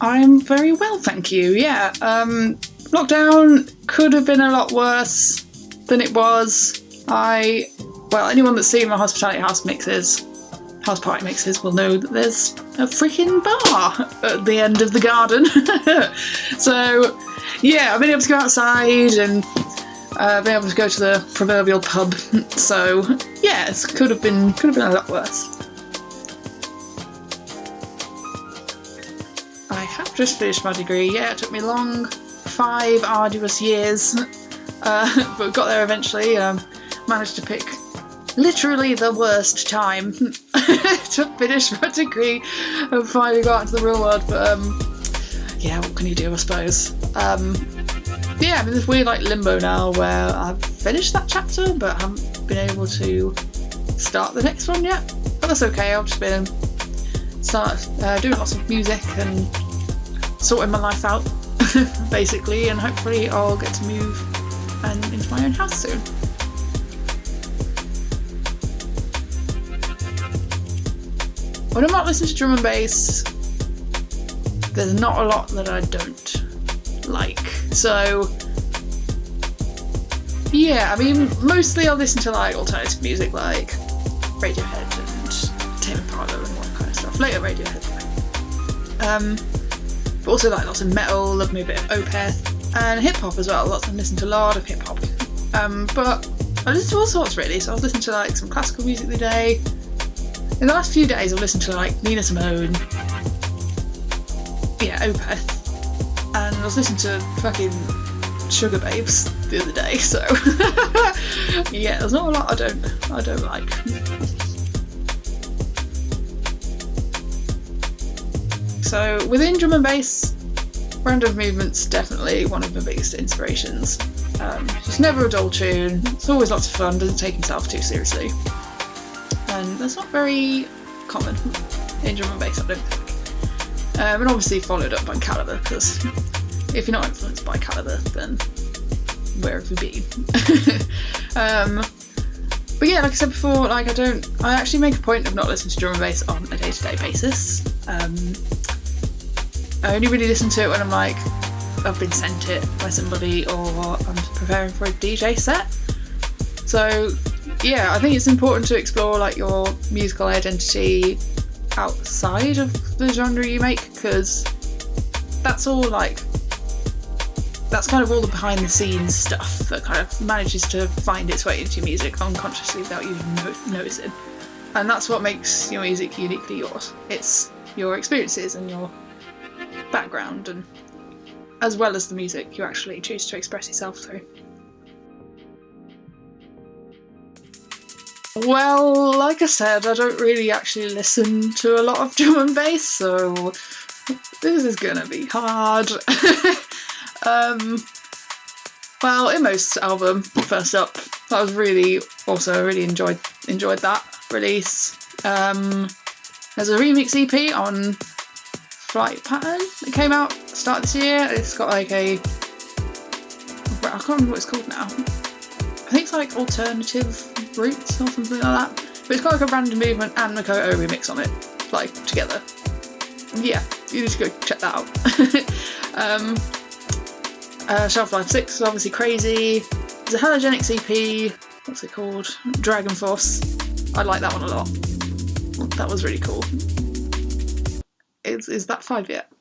I'm very well, thank you. Yeah, lockdown could have been a lot worse than it was. Anyone that's seen my hospitality house party mixes will know that there's a freaking bar at the end of the garden. So, yeah, I've been able to go outside and been able to go to the proverbial pub. So, yes, could have been a lot worse. I have just finished my degree. Yeah, it took me long, 5 arduous years, but got there eventually. Managed to pick literally the worst time to finish my degree and finally go out into the real world. But yeah, what can you do, I suppose? Yeah, I'm in this weird limbo now where I've finished that chapter but haven't been able to start the next one yet. But that's okay. I've just been doing lots of music and sorting my life out, basically, and hopefully I'll get to move into my own house soon. When I'm not listening to drum and bass, there's not a lot that I don't like. So, yeah, I mean, mostly I'll listen to alternative music like Radiohead and Tame Impala and all that kind of stuff. Later Radiohead. But also lots of metal, love me a bit of Opeth, and hip hop as well. I listen to a lot of hip hop. But I listen to all sorts really. So I was listening to some classical music the other day. In the last few days I've listened to Nina Simone, Opeth, and I was listening to fucking Sugar Babes the other day, so yeah, there's not a lot I don't like. So within drum and bass, Random Movement's definitely one of my biggest inspirations. It's never a dull tune, it's always lots of fun, doesn't take himself too seriously. And that's not very common in drum and bass, I don't think. And obviously followed up by Caliber, because if you're not influenced by Caliber, then where have you been? But yeah, like I said before, I actually make a point of not listening to drum and bass on a day-to-day basis. I only really listen to it when I've been sent it by somebody or I'm preparing for a DJ set. So yeah, I think it's important to explore your musical identity outside of the genre you make, because that's all that's kind of all the behind the scenes stuff that kind of manages to find its way into your music unconsciously without you noticing. And that's what makes your music uniquely yours. It's your experiences and your background, and as well as the music you actually choose to express yourself through. Well, like I said, I don't really actually listen to a lot of drum and bass, so this is gonna be hard. Well, Immo's album, first up, that was really enjoyed that release. There's a remix EP on Flight Pattern that came out start this year. It's got I can't remember what it's called now. I think it's Alternative Roots or something like that. But it's got a Random Movement and Makoto remix on it, together. Yeah, you need to go check that out. Shelf Life 6 is obviously crazy. There's a Halogenics EP, what's it called? Dragon Force. I like that one a lot. That was really cool. Is that 5 yet?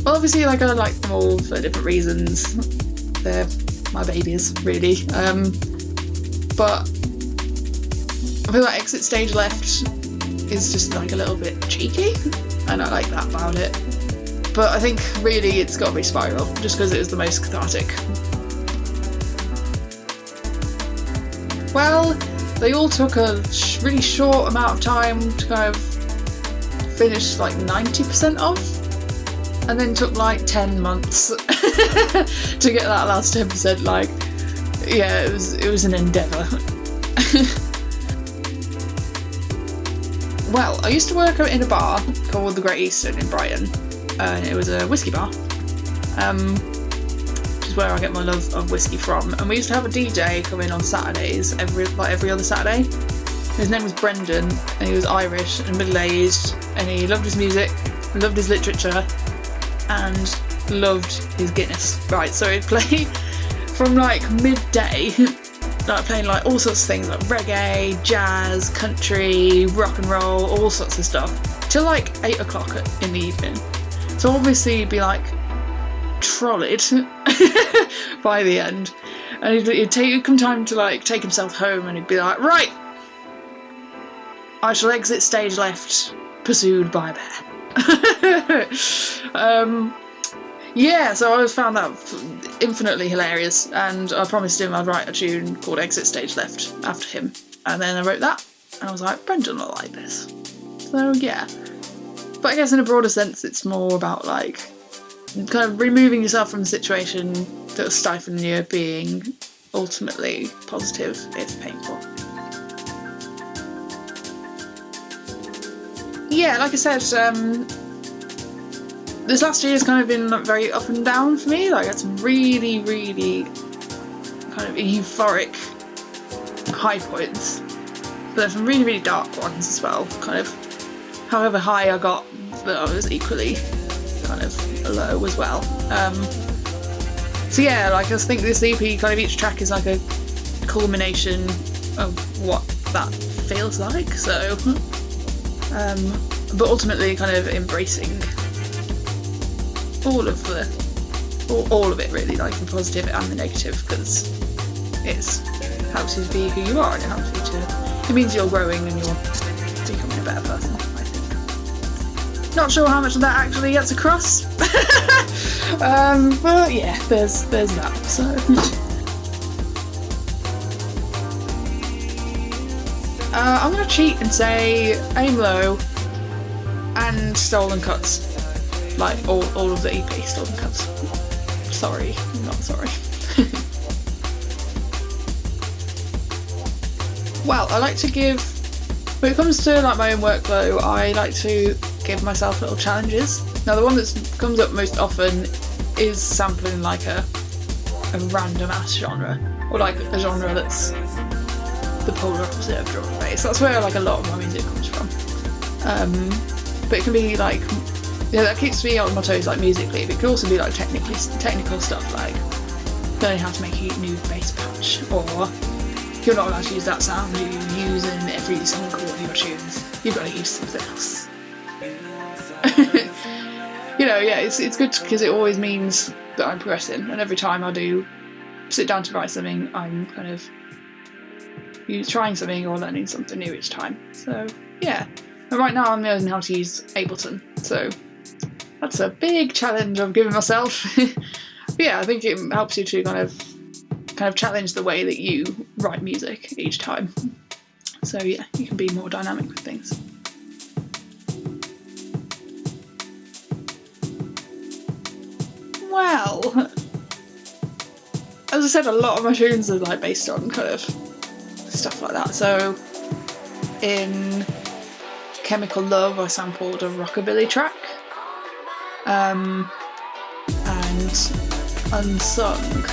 Well, obviously, I like them all for different reasons. They're my babies, really. But I feel like Exit Stage Left is just a little bit cheeky, and I like that about it. But I think really it's got to be Spiral, just because it was the most cathartic. Well, they all took a really short amount of time to kind of finish 90% off. And then took 10 months to get that last 10%. Yeah, it was an endeavour. Well, I used to work in a bar called the Great Eastern in Brighton, and it was a whiskey bar, which is where I get my love of whiskey from. And we used to have a DJ come in on Saturdays, every other Saturday. His name was Brendan, and he was Irish and middle-aged, and he loved his music, loved his literature, and loved his Guinness. Right, so he'd play from like midday, like playing like all sorts of things like reggae, jazz, country, rock and roll, all sorts of stuff, till like 8 o'clock in the evening. So obviously he'd be like trolleyed by the end, and he'd take come time to like take himself home, and he'd be like, right, I shall exit stage left, pursued by a bear. Yeah, so I always found that infinitely hilarious, and I promised him I'd write a tune called Exit Stage Left after him, and then I wrote that, and I was like, Brendan will like this. So yeah. But I guess in a broader sense it's more about like kind of removing yourself from the situation that was stifling you, being ultimately positive if painful. Yeah, like I said, this last year has kind of been very up and down for me. Like, it's really, really kind of euphoric high points, but then some really, really dark ones as well. Kind of, however high I got, but I was equally kind of low as well. So yeah, like I just think this EP, kind of each track is like a culmination of what that feels like. So, but ultimately, kind of embracing all of it really, like the positive and the negative, because it helps you to be who you are, and it means you're growing and you're becoming a better person, I think. Not sure how much of that actually gets across, but yeah, there's that. So I'm gonna cheat and say Aim Low and Stolen Cuts. Like all of the EP Stolen Cuts. Sorry, not sorry. Well, I like to give, when it comes to like my own workflow, I like to give myself little challenges. Now the one that comes up most often is sampling like a random ass genre, or like a genre that's the polar opposite of drum and bass. That's where like a lot of my music comes from. But it can be like, yeah, that keeps me on my toes, like musically, but it can also be like technical stuff, like learning how to make a new bass patch, or you're not allowed to use that sound you use in every single one of your tunes. You've got to use something else. You know, yeah, it's good because it always means that I'm progressing, and every time I do sit down to write something, I'm kind of trying something or learning something new each time. So yeah, and right now I'm learning how to use Ableton, so that's a big challenge I'm giving myself. But yeah, I think it helps you to kind of challenge the way that you write music each time. So yeah, you can be more dynamic with things. Well, as I said, a lot of my tunes are like based on kind of stuff like that. So in Chemical Love, I sampled a rockabilly track. And Unsung,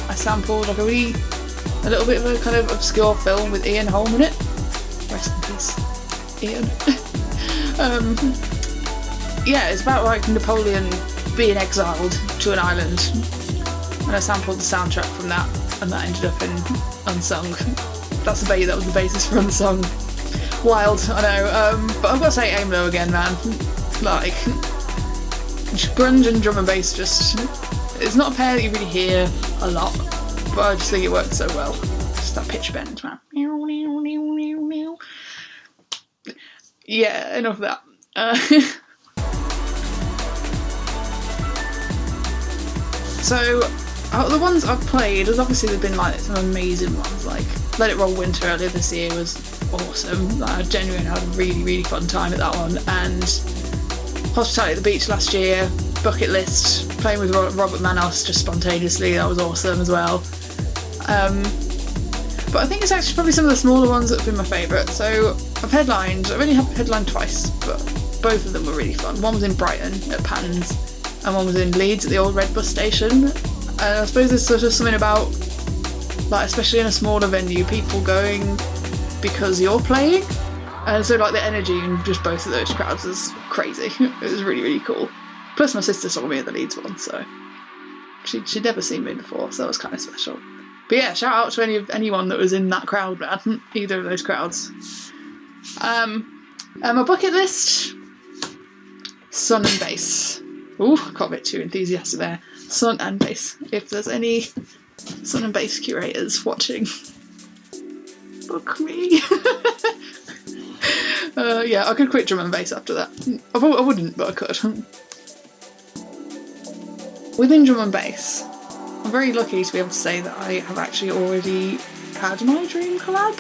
I sampled like a little bit of a kind of obscure film with Ian Holm in it. Rest in peace, Ian. Yeah, it's about like Napoleon being exiled to an island, and I sampled the soundtrack from that, and that ended up in Unsung. That was the basis for Unsung. Wild, I know. But I've got to say Aim Low again, man. Like, grunge and drum and bass it's not a pair that you really hear a lot, but I just think it works so well. Just that pitch bend, man. Yeah, enough of that. So, the ones I've played, obviously there've been like some amazing ones, like Let It Roll Winter earlier this year was awesome. Like, I genuinely had a really, really fun time at that one, and Hospitality at the Beach last year, Bucket List, playing with Robert Manos just spontaneously, that was awesome as well. But I think it's actually probably some of the smaller ones that have been my favourite. So I've only headlined twice, but both of them were really fun. One was in Brighton at Pans, and one was in Leeds at the old Red Bus station. And I suppose there's sort of something about, like, especially in a smaller venue, people going because you're playing. And so like the energy in just both of those crowds is crazy. It was really, really cool. Plus my sister saw me at the Leeds one, so she'd never seen me before, so that was kind of special. But yeah, shout out to anyone that was in that crowd, man. Either of those crowds. My bucket list: sun and bass. Ooh, I got a bit too enthusiastic there. Sun and bass. If there's any sun and bass curators watching, book me. Yeah, I could quit drum and bass after that. I wouldn't, but I could. Within drum and bass, I'm very lucky to be able to say that I have actually already had my dream collab,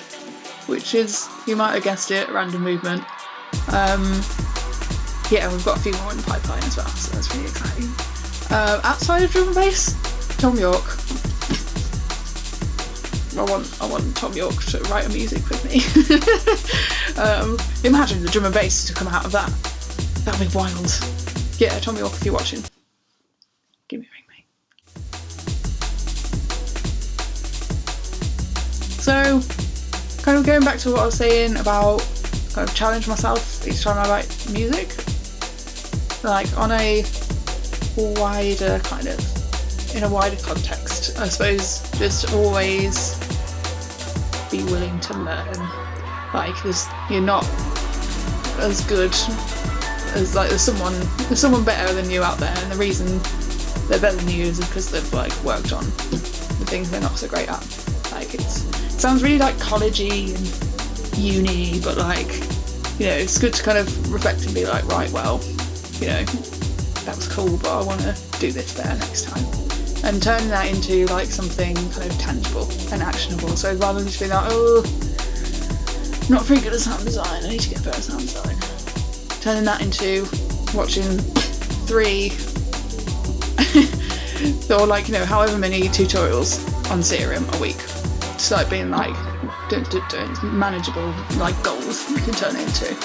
which is, you might have guessed it, Random Movement. Yeah, we've got a few more in the pipeline as well, so that's really exciting. Outside of drum and bass, Tom York. I want Tom York to write a music with me. Imagine the drum and bass to come out of that. That'd be wild. Yeah, Tom York, if you're watching, give me a ring, mate. So, kind of going back to what I was saying about kind of challenge myself each time I write music, like on a wider kind of, in a wider context, I suppose just always be willing to learn. Like, you're not as good as, like, there's someone better than you out there, and the reason they're better than you is because they've like worked on the things they're not so great at. Like, it sounds really like collegey and uni, but like, you know, it's good to kind of reflect and be like, right, well, you know, that was cool, but I want to do this better next time. And turning that into like something kind of tangible and actionable. So rather than just being like, oh, I'm not very good at sound design, I need to get better at sound design. Turning that into watching 3 or like, you know, however many tutorials on Serum a week. Just like being like, manageable like goals you can turn it into.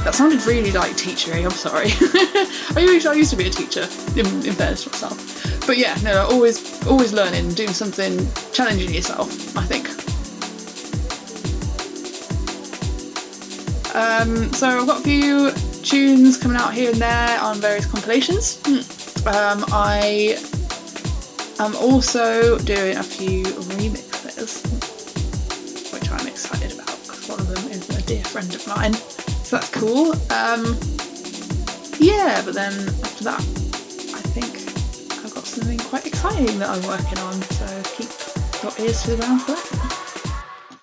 That sounded really like teachery, I'm sorry. I used to be a teacher, in fairness to myself. But yeah, no, always learning, doing something, challenging yourself, I think. So I've got a few tunes coming out here and there on various compilations. I am also doing a few remixes, which I'm excited about because one of them is a dear friend of mine. So that's cool. Yeah, but then after that, I think I've got something quite exciting that I'm working on, so keep your ears to the ground for that.